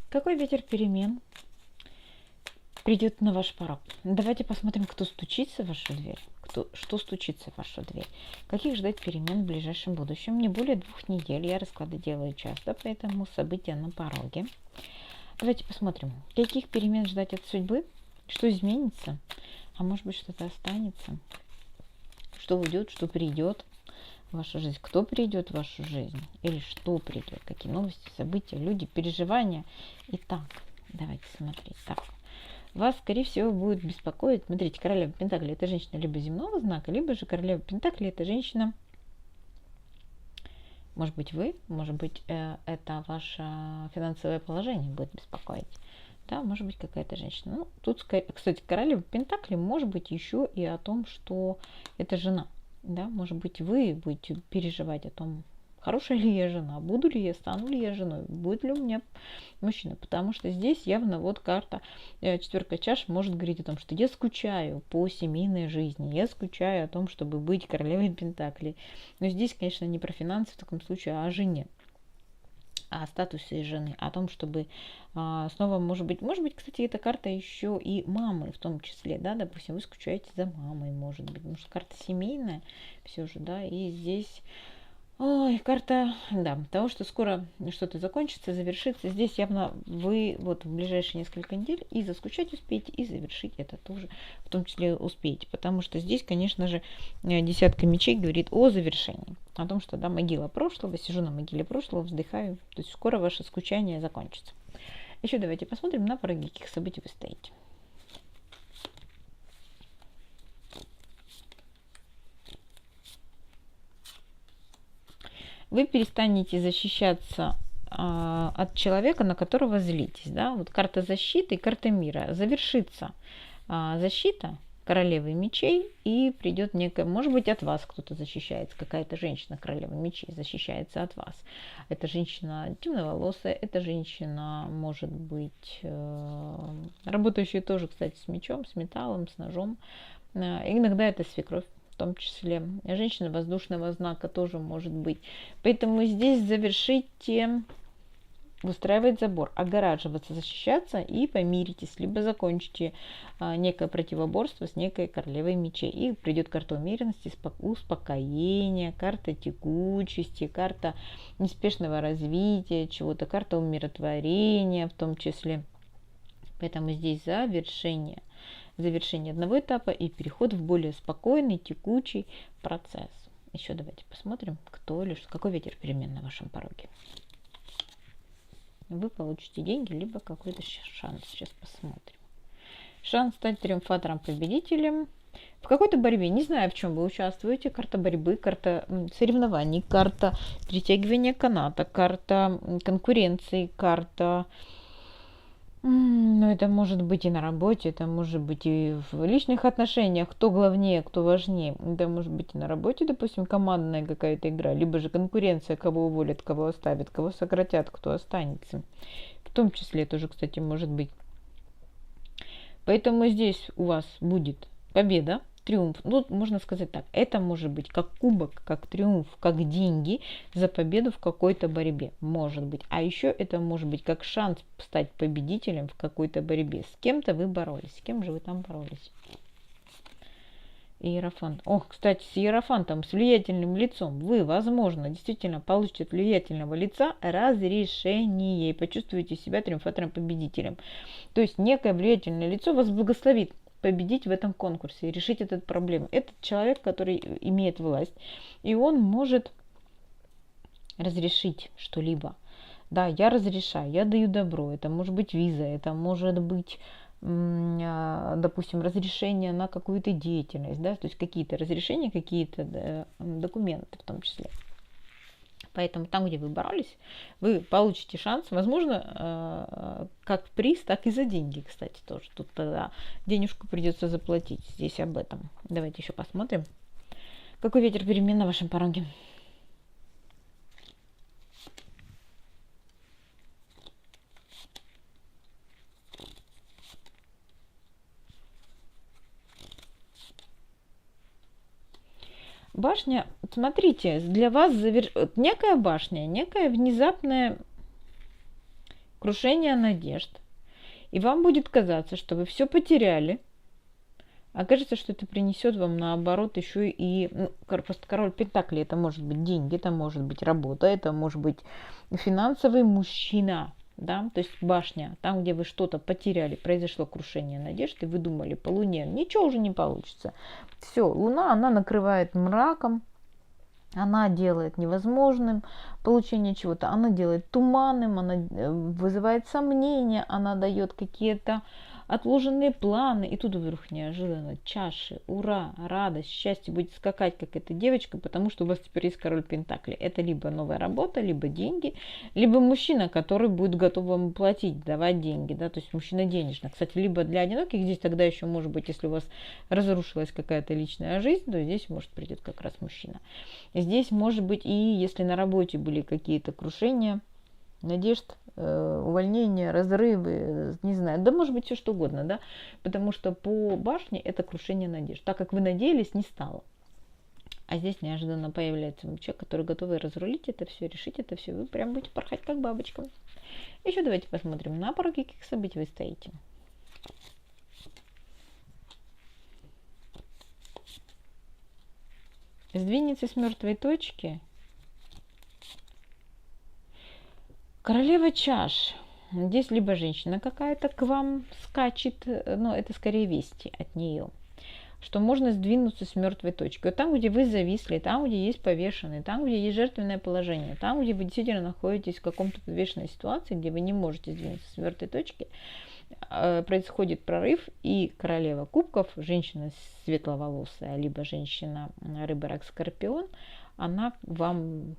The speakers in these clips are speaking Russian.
Какой ветер перемен придет на ваш порог? Давайте посмотрим, кто стучится в вашу дверь. Что стучится в вашу дверь. Каких ждать перемен в ближайшем будущем? Не более 2 недель. Я расклады делаю часто, поэтому события на пороге. Давайте посмотрим, каких перемен ждать от судьбы, что изменится, а может быть что-то останется, что уйдет, что придет в вашу жизнь, кто придет в вашу жизнь или что придет, какие новости, события, люди, переживания. Итак, давайте смотреть. Так, вас, скорее всего, будет беспокоить, смотрите, королева Пентаклей — это женщина либо земного знака, либо же королева Пентаклей — это женщина, может быть, вы, может быть, это ваше финансовое положение будет беспокоить. Да, может быть, какая-то женщина. Ну, тут, кстати, королева Пентаклей может быть еще и о том, что это жена. Да, может быть, вы будете переживать о том, хорошая ли я жена, буду ли я, стану ли я женой, будет ли у меня мужчина. Потому что здесь явно вот карта четверка чаш может говорить о том, что я скучаю по семейной жизни, я скучаю о том, чтобы быть королевой Пентаклей. Но здесь, конечно, не про финансы в таком случае, а о жене, о статусе жены, о том, чтобы снова, может быть, кстати, эта карта еще и мамы в том числе, да, допустим, вы скучаете за мамой, может быть, потому что карта семейная все же, да, и здесь, ой, карта, да, того, что скоро что-то закончится, завершится, здесь явно вы вот в ближайшие несколько недель и заскучать успеете, и завершить это тоже в том числе успеете, потому что здесь, конечно же, десятка мечей говорит о завершении, о том, что, да, могила прошлого, сижу на могиле прошлого, вздыхаю, то есть скоро ваше скучание закончится. Еще давайте посмотрим, на пороге каких событий вы стоите. Вы перестанете защищаться от человека, на которого злитесь. Да? Вот карта защиты и карта мира. Завершится защита королевы мечей, и придет некая, может быть, от вас кто-то защищается, какая-то женщина, королева мечей, защищается от вас. Это женщина темноволосая, эта женщина может быть работающая тоже, кстати, с мечом, с металлом, с ножом. Иногда это свекровь, в том числе. Женщина воздушного знака тоже может быть. Поэтому здесь завершите, выстраивать забор, огораживаться, защищаться и помиритесь, либо закончите некое противоборство с некой королевой мечей. И придет карта умеренности, успокоения, карта текучести, карта неспешного развития чего-то, карта умиротворения в том числе. Поэтому здесь завершение одного этапа и переход в более спокойный, текучий процесс. Еще давайте посмотрим, кто или что, какой ветер перемен на вашем пороге. Вы получите деньги, либо какой-то шанс. Сейчас посмотрим. Шанс стать триумфатором, победителем в какой-то борьбе. Не знаю, в чем вы участвуете. Карта борьбы, карта соревнований, карта перетягивания каната, карта конкуренции, карта... Ну, это может быть и на работе, это может быть и в личных отношениях, кто главнее, кто важнее. Это может быть и на работе, допустим, командная какая-то игра, либо же конкуренция, кого уволят, кого оставят, кого сократят, кто останется. В том числе тоже, кстати, может быть. Поэтому здесь у вас будет победа, триумф. Ну, можно сказать так, это может быть как кубок, как триумф, как деньги за победу в какой-то борьбе. Может быть. А еще это может быть как шанс стать победителем в какой-то борьбе. С кем-то вы боролись. С кем же вы там боролись? Иерофант. Ох, кстати, с иерофантом, с влиятельным лицом вы, возможно, действительно получите от влиятельного лица разрешение и почувствуете себя триумфатором-победителем. То есть некое влиятельное лицо вас благословит победить в этом конкурсе и решить эту проблему. Этот человек, который имеет власть, и он может разрешить что-либо. Да, я разрешаю, я даю добро. Это может быть виза, это может быть, допустим, разрешение на какую-то деятельность, да, то есть какие-то разрешения, какие-то документы в том числе. Поэтому там, где вы боролись, вы получите шанс, возможно, как приз, так и за деньги, кстати, тоже. Тут тогда денежку придется заплатить. Здесь об этом. Давайте еще посмотрим. Какой ветер перемен на вашем пороге? Башня, смотрите, для вас некая башня, некое внезапное крушение надежд, и вам будет казаться, что вы все потеряли, окажется, что это принесет вам наоборот еще и просто король Пентаклей. Это может быть деньги, это может быть работа, это может быть финансовый мужчина, да, то есть башня, там, где вы что-то потеряли, произошло крушение надежд, и вы думали по Луне, ничего уже не получится. Все, Луна, она накрывает мраком, она делает невозможным получение чего-то, она делает туманным, она вызывает сомнения, она дает какие-то отложенные планы, и тут вдруг неожиданно чаши, ура, радость, счастье, будет скакать, как эта девочка, потому что у вас теперь есть король Пентаклей. Это либо новая работа, либо деньги, либо мужчина, который будет готов вам платить, давать деньги, да, то есть мужчина денежный. Кстати, либо для одиноких здесь тогда еще может быть, если у вас разрушилась какая-то личная жизнь, то здесь может придет как раз мужчина. Здесь может быть и если на работе были какие-то крушения, надежд, увольнения, разрывы, не знаю, да может быть все что угодно, да, потому что по башне это крушение надежд. Так как вы надеялись, не стало. А здесь неожиданно появляется человек, который готов разрулить это все, решить это все, вы прям будете порхать как бабочка. Еще давайте посмотрим, на пороге каких событий вы стоите. Сдвинется с мертвой точки. Королева чаш. Здесь либо женщина какая-то к вам скачет, но это скорее вести от нее, что можно сдвинуться с мертвой точки. Вот там, где вы зависли, там, где есть повешенный, там, где есть жертвенное положение, там, где вы действительно находитесь в каком-то подвешенной ситуации, где вы не можете сдвинуться с мертвой точки, происходит прорыв, и королева кубков, женщина светловолосая, либо женщина рыба, рак, скорпион, она вам...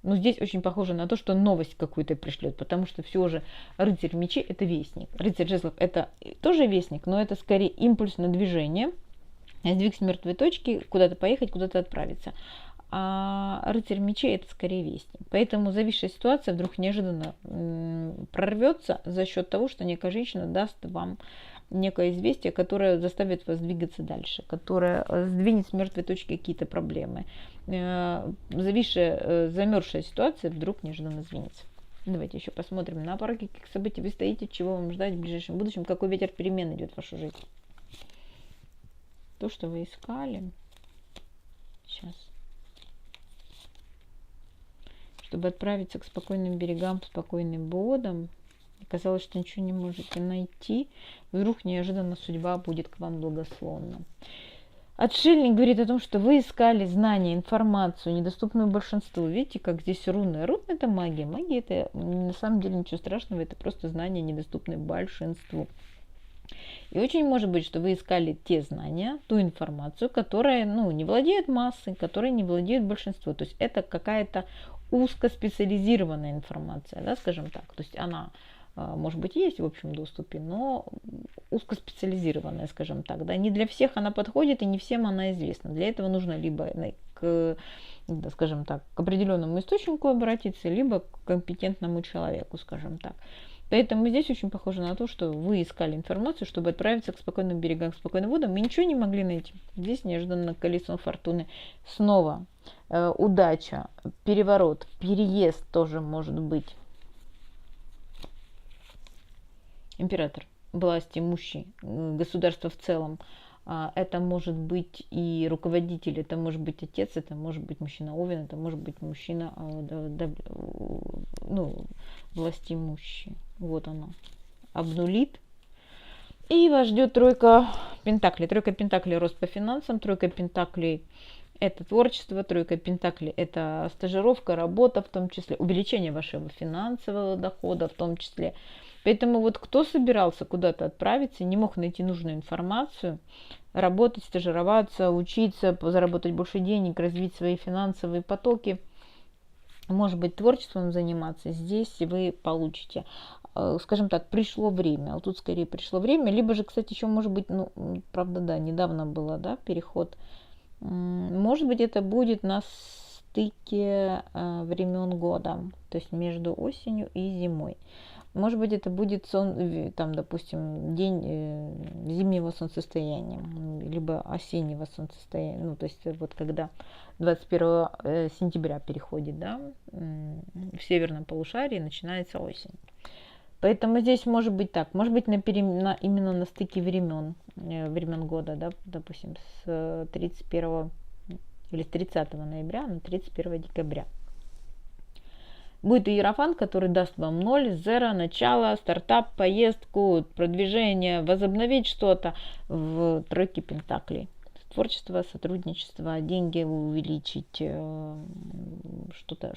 Но здесь очень похоже на то, что новость какую-то пришлет, потому что все же рыцарь мечей – это вестник. Рыцарь жезлов – это тоже вестник, но это скорее импульс на движение, сдвиг с мертвой точки, куда-то поехать, куда-то отправиться. А рыцарь мечей – это скорее вестник. Поэтому зависшая ситуация вдруг неожиданно прорвется за счет того, что некая женщина даст вам некое известие, которое заставит вас двигаться дальше, которое сдвинет с мертвой точки какие-то проблемы. Зависшая, замерзшая ситуация вдруг неожиданно сдвинется. Давайте еще посмотрим, на пороге каких событий вы стоите, чего вам ждать в ближайшем будущем, какой ветер перемен идет в вашу жизнь. То, что вы искали. Сейчас. Чтобы отправиться к спокойным берегам, к спокойным водам, казалось, что ничего не можете найти, вдруг неожиданно судьба будет к вам благословна. Отшельник говорит о том, что вы искали знания, информацию, недоступную большинству. Видите, как здесь руны. Руны – это магия. Магия – это на самом деле ничего страшного, это просто знания, недоступные большинству. И очень может быть, что вы искали те знания, ту информацию, которая не владеет массой, которая не владеет большинством. То есть это какая-то узкоспециализированная информация, да, скажем так. То есть она, может быть, есть в общем доступе, но узкоспециализированная, скажем так. Да. Не для всех она подходит и не всем она известна. Для этого нужно либо скажем так, к определенному источнику обратиться, либо к компетентному человеку, скажем так. Поэтому здесь очень похоже на то, что вы искали информацию, чтобы отправиться к спокойным берегам, к спокойным водам, и ничего не могли найти. Здесь неожиданно колесо фортуны снова. Удача, переворот, переезд тоже может быть. Император, власть имущий, государство в целом. Это может быть и руководитель, это может быть отец, это может быть мужчина Овен, это может быть мужчина властимущий. Вот оно. Обнулит. И вас ждет тройка пентаклей. Тройка пентаклей – рост по финансам, тройка пентаклей – это творчество, тройка пентаклей – это стажировка, работа, в том числе увеличение вашего финансового дохода, в том числе. Поэтому вот кто собирался куда-то отправиться, не мог найти нужную информацию, работать, стажироваться, учиться, заработать больше денег, развить свои финансовые потоки, может быть, творчеством заниматься, здесь вы получите, скажем так, пришло время. Вот тут скорее пришло время. Либо же, кстати, еще может быть, правда, да, недавно было, да, переход. Может быть, это будет на стыке времен года, то есть между осенью и зимой. Может быть, это будет там, допустим, день зимнего солнцестояния, либо осеннего солнцестояния. Ну, то есть вот когда 21 сентября переходит, да, в северном полушарии начинается осень. Поэтому здесь может быть так, может быть именно на стыке времен года, да, допустим, с 31 или с 30 ноября на 31 декабря. Будет иерофант, который даст вам 0, 0, начало, стартап, поездку, продвижение, возобновить что-то в тройке пентаклей. Творчество, сотрудничество, деньги увеличить, что-то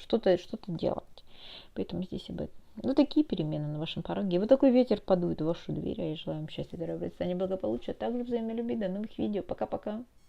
делать. Поэтому здесь об этом. Ну, такие перемены на вашем пороге. Вот такой ветер подует в вашу дверь. Я желаю вам счастья, здоровья, процветания, благополучия, также взаимной любви. До новых видео. Пока-пока.